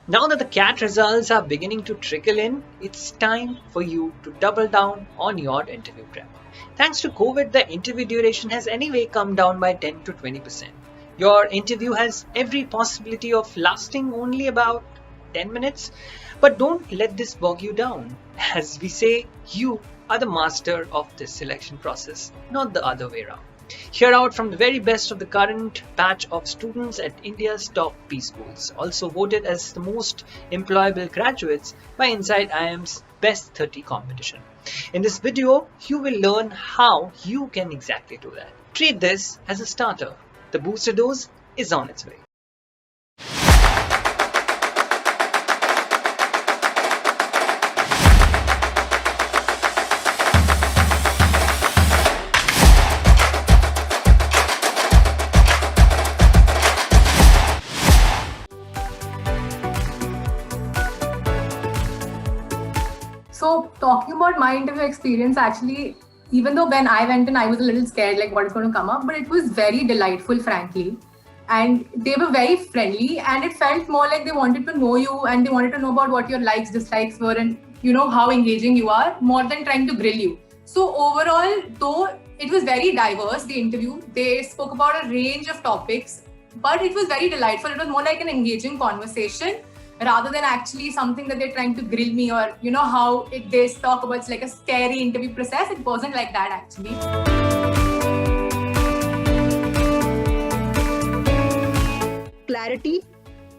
Now that the CAT results are beginning to trickle in, it's time for you to double down on your interview prep. Thanks to COVID, the interview duration has anyway come down by 10 to 20%. Your interview has every possibility of lasting only about 10 minutes, but don't let this bog you down. As we say, you are the master of this selection process, not the other way around. Hear out from the very best of the current batch of students at India's top P schools, also voted as the most employable graduates by Inside IIM's Best 30 competition. In this video, you will learn how you can exactly do that. Treat this as a starter. The booster dose is on its way. So talking about my interview experience, actually, even though when I went in, I was a little scared, like what is going to come up, but it was very delightful, frankly. And they were very friendly, and it felt more like they wanted to know you and they wanted to know about what your likes, dislikes were, and how engaging you are, more than trying to grill you. So overall, though it was very diverse, the interview, they spoke about a range of topics, but it was very delightful. It was more like an engaging conversation rather than actually something that they're trying to grill me, or how they talk about it's like a scary interview process. It wasn't like that actually. Clarity,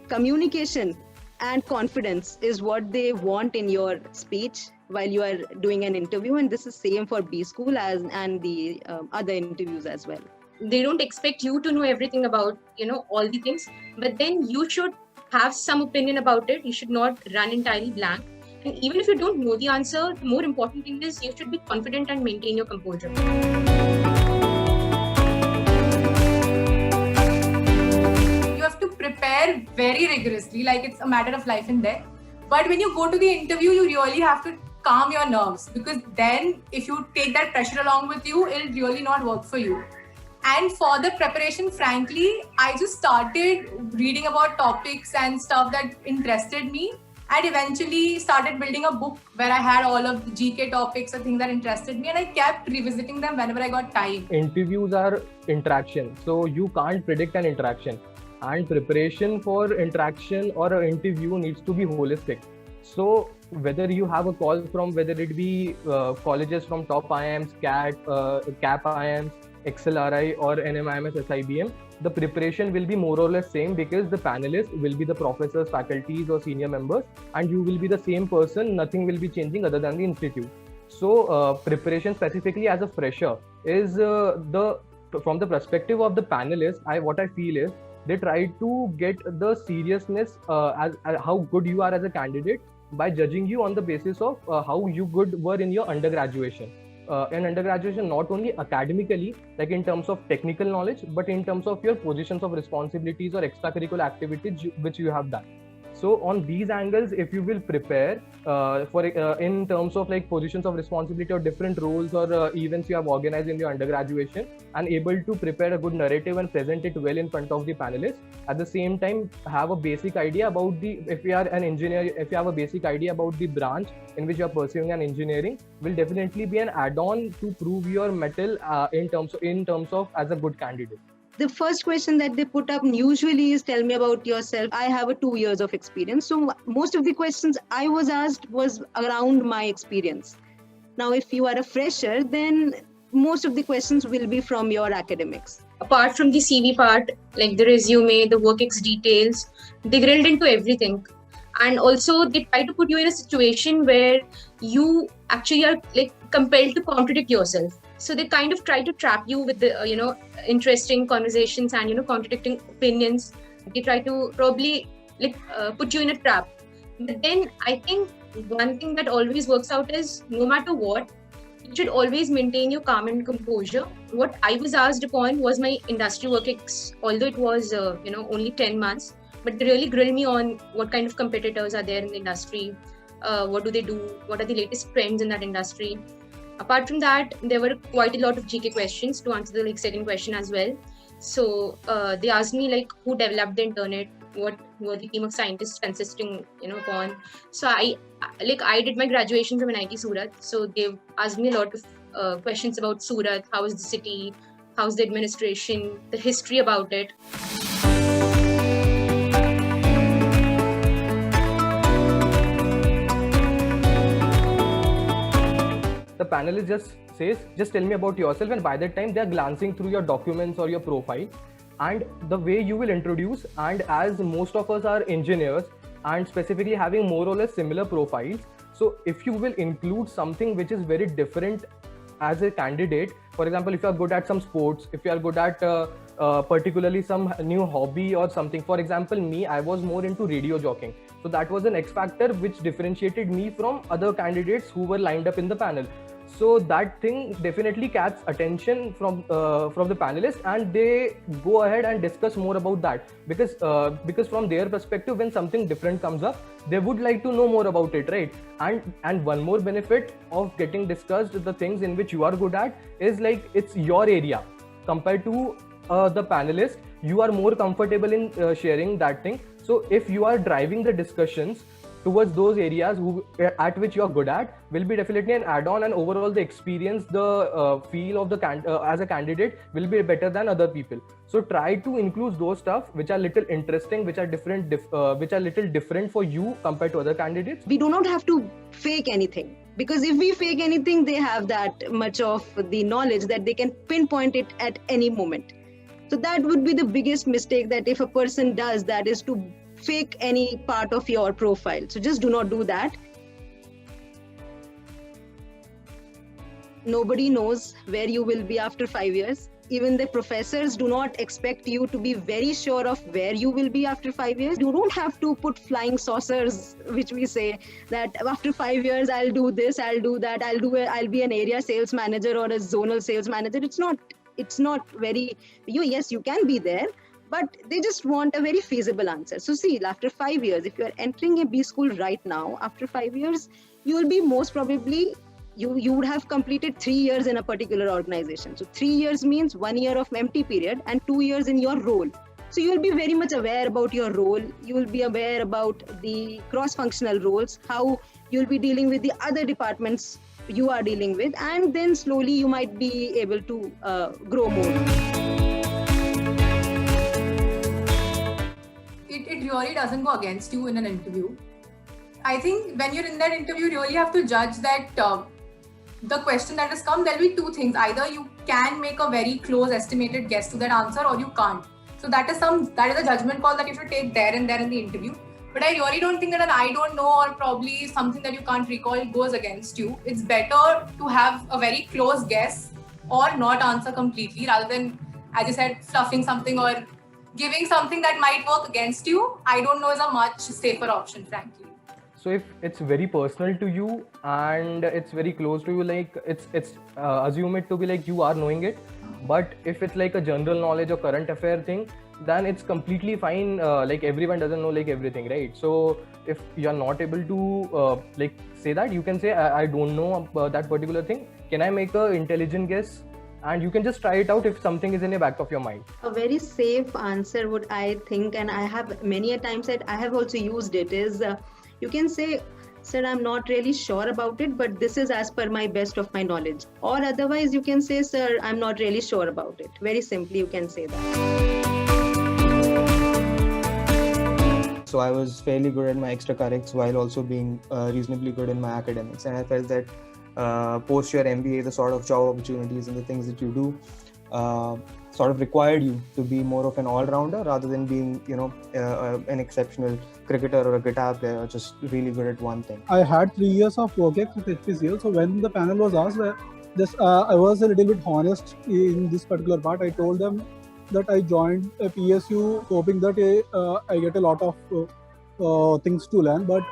communication, and confidence is what they want in your speech while you are doing an interview, and this is same for B school and the other interviews as well. They don't expect you to know everything about all the things, but then you should have some opinion about it. You should not run entirely blank, and even if you don't know the answer, the more important thing is you should be confident and maintain your composure. You have to prepare very rigorously, like it's a matter of life and death. But when you go to the interview, you really have to calm your nerves, because then if you take that pressure along with you, it'll really not work for you. And for the preparation, frankly, I just started reading about topics and stuff that interested me, and eventually started building a book where I had all of the GK topics or things that interested me, and I kept revisiting them whenever I got time. Interviews are interaction, so you can't predict an interaction, and preparation for interaction or an interview needs to be holistic. So whether you have a call from, whether it be colleges from top IIMs, CAP IIMs, XLRI or NMIMS SIBM, the preparation will be more or less same, because the panelists will be the professors, faculties or senior members, and you will be the same person. Nothing will be changing other than the institute. So preparation specifically as a fresher is from the perspective of the panelists, what I feel is they try to get the seriousness as how good you are as a candidate by judging you on the basis of how you good were in your undergraduation. In undergraduation, not only academically, like in terms of technical knowledge, but in terms of your positions of responsibilities or extracurricular activities which you have done. So on these angles, if you will prepare in terms of like positions of responsibility or different roles or events you have organized in your undergraduation, and able to prepare a good narrative and present it well in front of the panelists, at the same time have a basic idea about if you are an engineer, if you have a basic idea about the branch in which you are pursuing an engineering, will definitely be an add-on to prove your mettle in terms of as a good candidate. The first question that they put up usually is, tell me about yourself. I have 2 years of experience. So most of the questions I was asked was around my experience. Now, if you are a fresher, then most of the questions will be from your academics. Apart from the CV part, like the resume, the work ex details, they grilled into everything. And also they try to put you in a situation where you actually are like compelled to contradict yourself. So they kind of try to trap you with the interesting conversations and contradicting opinions. They try to probably put you in a trap. But then I think one thing that always works out is, no matter what, you should always maintain your calm and composure. What I was asked upon was my industry work although it was only 10 months, but they really grilled me on what kind of competitors are there in the industry, what do they do, what are the latest trends in that industry. Apart from that, there were quite a lot of GK questions to answer the second question as well. So they asked me who developed the internet, what were the team of scientists consisting, upon. So I did my graduation from NIT Surat. So they've asked me a lot of questions about Surat. How is the city? How's the administration? The history about it. The panelist just says, just tell me about yourself, and by that time they are glancing through your documents or your profile and the way you will introduce. And as most of us are engineers and specifically having more or less similar profiles, so if you will include something which is very different as a candidate, for example, if you are good at some sports, if you are good at particularly some new hobby or something. For example, me, I was more into radio jockeying, so that was an X factor which differentiated me from other candidates who were lined up in the panel. So that thing definitely catches attention from the panelists, and they go ahead and discuss more about that, because from their perspective, when something different comes up, they would like to know more about it, right? And one more benefit of getting discussed the things in which you are good at is like it's your area compared to the panelist. You are more comfortable in sharing that thing. So if you are driving the discussions towards those areas at which you are good at, will be definitely an add-on, and overall the experience, the feel of the as a candidate will be better than other people. So try to include those stuff which are little interesting, which are different, which are little different for you compared to other candidates. We do not have to fake anything, because if we fake anything, they have that much of the knowledge that they can pinpoint it at any moment. So that would be the biggest mistake, that if a person does that, is to fake any part of your profile. So just do not do that. Nobody knows where you will be after 5 years. Even the professors do not expect you to be very sure of where you will be after 5 years. You don't have to put flying saucers, which we say that after 5 years I'll do this, I'll do that, I'll be an area sales manager or a zonal sales manager. It's not very, yes, you can be there, but they just want a very feasible answer. So see, after 5 years, if you are entering a B school right now, after 5 years, you will be most probably, you would have completed 3 years in a particular organization. So 3 years means 1 year of empty period and 2 years in your role. So you will be very much aware about your role. You will be aware about the cross-functional roles, how you will be dealing with the other departments you are dealing with, and then slowly you might be able to grow more. It really doesn't go against you in an interview. I think when you're in that interview, you really have to judge that the question that has come, there'll be two things. Either you can make a very close estimated guess to that answer, or you can't. So that is a judgment call that you should take there and there in the interview. But I really don't think that an I don't know or probably something that you can't recall goes against you. It's better to have a very close guess or not answer completely, rather than, as you said, fluffing something or giving something that might work against you. I don't know is a much safer option, frankly. So if it's very personal to you and it's very close to you, like it's assume it to be like you are knowing it. But if it's like a general knowledge or current affair thing, then it's completely fine. Like everyone doesn't know like everything, right? So if you're not able to like say that, you can say I don't know that particular thing. Can I make an intelligent guess? And you can just try it out if something is in the back of your mind. A very safe answer, would I think, and I have many a times that I have also used it, is you can say, sir, I'm not really sure about it, but this is as per my best of my knowledge. Or otherwise you can say, sir, I'm not really sure about it. Very simply you can say that. So I was fairly good at my extracurriculars while also being reasonably good in my academics, and I felt that post your MBA, the sort of job opportunities and the things that you do sort of required you to be more of an all-rounder rather than being, an exceptional cricketer or a guitar player, just really good at one thing. I had 3 years of work at HPCL, so when the panel was asked, I was a little bit honest in this particular part. I told them that I joined a PSU hoping that I get a lot of things to learn, but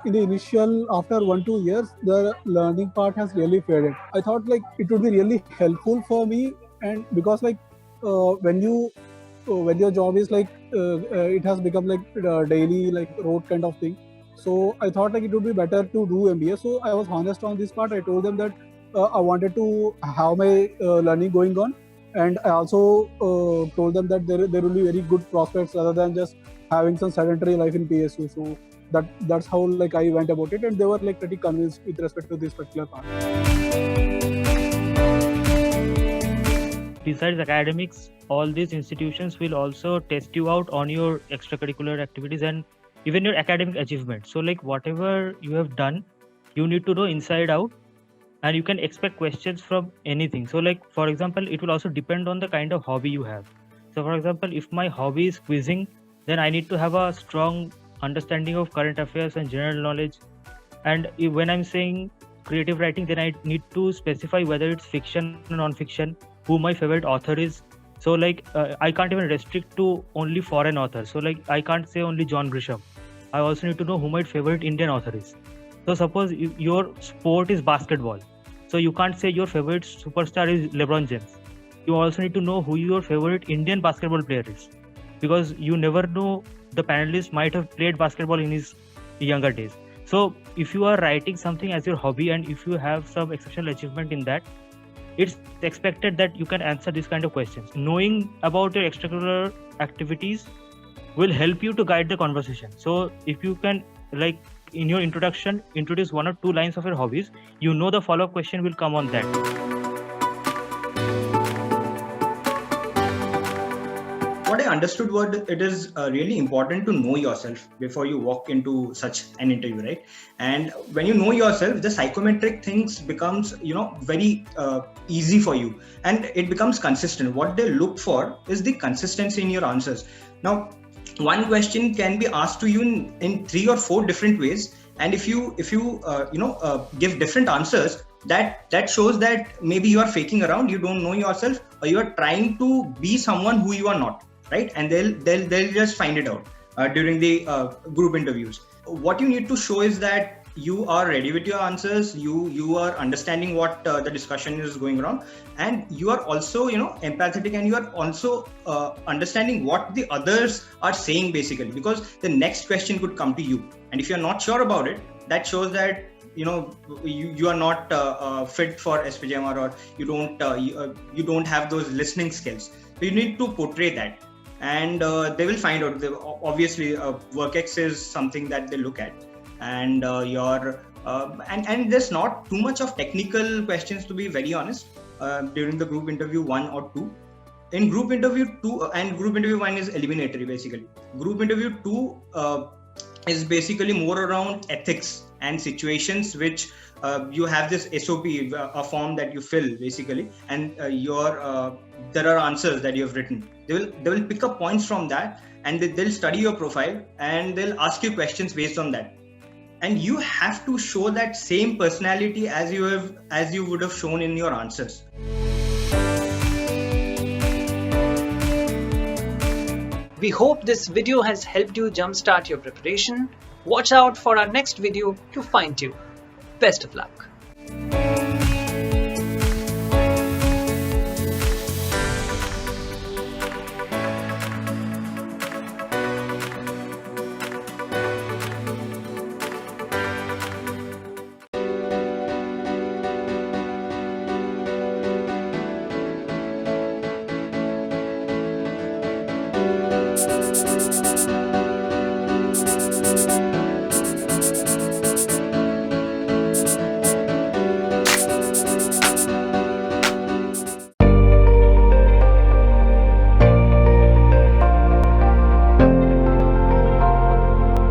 in the initial, after 1-2 years, the learning part has really faded. I thought like it would be really helpful for me, and because like when your job is like it has become like daily like rote kind of thing. So I thought like it would be better to do MBA. So I was honest on this part. I told them that I wanted to have my learning going on, And I also told them that there will be very good prospects rather than just having some sedentary life in PSU. So that's how like I went about it, and they were like pretty convinced with respect to this particular part. Besides academics, all these institutions will also test you out on your extracurricular activities and even your academic achievements. So like whatever you have done, you need to know inside out, and you can expect questions from anything. So like for example, it will also depend on the kind of hobby you have. So for example, if my hobby is quizzing, then I need to have a strong understanding of current affairs and general knowledge. And when I'm saying creative writing, then I need to specify whether it's fiction or non-fiction, who my favorite author is. So like I can't even restrict to only foreign authors. So like I can't say only John Grisham. I also need to know who my favorite Indian author is. So suppose your sport is basketball, so you can't say your favorite superstar is LeBron James. You also need to know who your favorite Indian basketball player is, because you never know, the panelist might have played basketball in his younger days. So if you are writing something as your hobby and if you have some exceptional achievement in that, it's expected that you can answer this kind of questions. Knowing about your extracurricular activities will help you to guide the conversation. So if you can, like in your introduction, introduce 1 or 2 lines of your hobbies, you know the follow-up question will come on that. What I understood was it is really important to know yourself before you walk into such an interview, right? And when you know yourself, the psychometric things becomes, very easy for you, and it becomes consistent. What they look for is the consistency in your answers. Now, one question can be asked to you in 3 or 4 different ways, and if you give different answers, that shows that maybe you are faking around, you don't know yourself, or you are trying to be someone who you are not. Right, and they'll just find it out during the group interviews. What you need to show is that you are ready with your answers, you are understanding what the discussion is going around, and you are also empathetic, and you are also understanding what the others are saying basically, because the next question could come to you, and if you're not sure about it, that shows that you are not fit for SPJMR, or you don't have those listening skills. So you need to portray that. And they will find out. Obviously, WorkX is something that they look at, and and there's not too much of technical questions, to be very honest, during the group interview 1 or 2. In group interview 2, and group interview 1 is eliminatory basically. Group interview 2 is basically more around ethics and situations which you have this SOP, a form that you fill basically, and there are answers that you have written. They will pick up points from that, and they'll study your profile, and they'll ask you questions based on that. And you have to show that same personality as you would have shown in your answers. We hope this video has helped you jumpstart your preparation. Watch out for our next video to fine-tune. Best of luck.